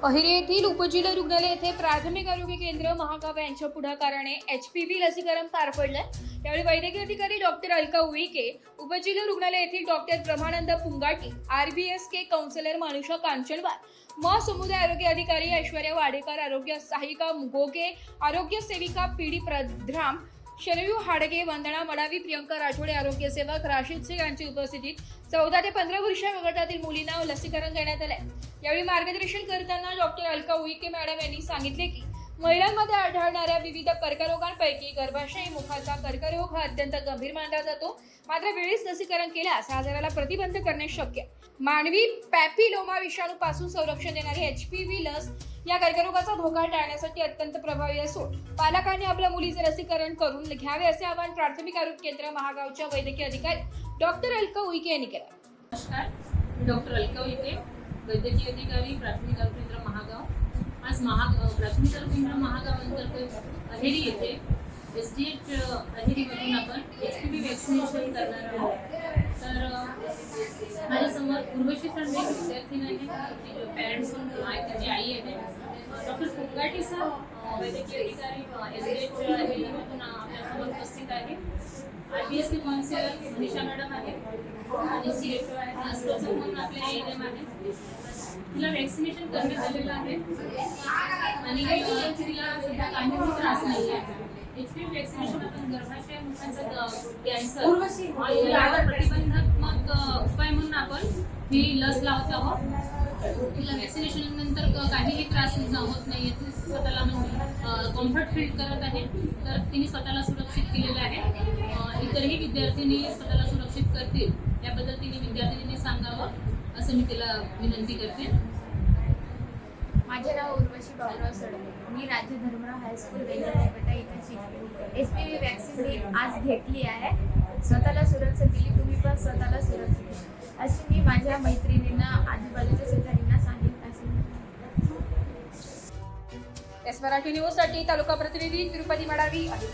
अहिरे येथील उपजिल्हा रुग्णालय येथे प्राथमिक आरोग्य केंद्र महागाव यांच्या पुढाकाराने HPV लसीकरण पार पडले। त्यावेळी वैद्यकीय अधिकारी डॉक्टर अलका उईके, उपजिल्हा रुग्णालय येथील डॉक्टर ब्रह्मानंद पुंगाटी, RBSK काउन्सिलर मानुषा कांचनवार, समुदाय आरोग्य अधिकारी ऐश्वर्या वाडेकर, आरोग्य सहायिका मुगोगे, आरोग्य सेविका पीडी प्रद्राम, शरयू हाडगे, वंदना मडावी, प्रियंका राठोडे, आरोग्य सेवक राशीद सिंग यांची उपस्थितीत 14 ते 15 वर्षीय गटातील मुलींना लसीकरण करण्यात आले। यावेळी मार्गदर्शन करताना डॉक्टर अलका उईके मॅडम यांनी सांगितले की महिलांमध्ये आढळणाऱ्या विविध कर्करोगांपैकी गर्भाशय मुखाचा कर्करोग हा अत्यंत गंभीर मानला जातो। मात्र वेळीच लसीकरण केल्यास आजाराला प्रतिबंध करणे शक्य। मानवी पॅपिलोमा विषाणूपासून संरक्षण देणारी HPV लस या कर्करोगाचा धोका टाळण्यासाठी अत्यंत प्रभावी असून पालकांनी आपल्या मुलीचे लसीकरण करून घ्यावे असे आवाहन प्राथमिक आरोग्य केंद्र महागावच्या वैद्यकीय अधिकारी डॉक्टर अलका उईके यांनी केले। नमस्कार, डॉक्टर अलका उईके, वैद्यकीय अधिकारी प्राथमिक आरोग्य केंद्र महागाव। आज प्राथमिक आरोग्य केंद्र महागाव अंतर्गत अहेरी येथे SDH अहेरीमधून आपण HPV वॅक्सिनेशन करणार आहोत। तर माझ्यासमोर उर्वशी संडे विद्यार्थी आहे, पॅरेंट्स आहेत, त्याची आई आहे, डॉक्टर पुंगाटी सर वैद्यकीय अधिकारी SDH अहेरीमधून आपल्यासमोर उपस्थित आहे। RBSK काउन्सिलर मनीषा मॅडम आहे आणि CFO आहे, नसकोचं म्हणून आपले ANM आहे। तिला वॅक्सिनेशन करण्यात आलेलं आहे आणि तिला सध्या काहीही त्रास नाही आहे। HPV वॅक्सिनेशन आपण गर्भाशय मुखाचा कॅन्सर यावर प्रतिबंधात्मक उपाय म्हणून आपण ही लस लावत आहोत। तिला वॅक्सिनेशन नंतर काहीही त्रास होत नाही, ती स्वतःला कम्फर्ट फील करत आहे, तर तिने स्वतःला सुरक्षित केलेलं आहे। इतरही विद्यार्थ्यांनी स्वतःला सुरक्षित करतील याबद्दल तिने विद्यार्थिनींनी सांगावं असं मी तिला विनंती करते। माझे नाव उर्वशी बाबुराव सडके, मी राज्य धर्मराव हायस्कूल वेंगुर्ला इथे शिकते। HPV वॅक्सिन ही आज घेतली आहे। स्वतःला सुरक्षित केली, तुम्ही पण स्वतःला सुरक्षित केली अशी मी माझ्या मैत्रिणींना, आजूबाजूच्या शेजाऱ्यांना सांगितलं असेल। मराठी न्यूज साठी तालुका प्रतिनिधी तिरुपती मडावी आहे।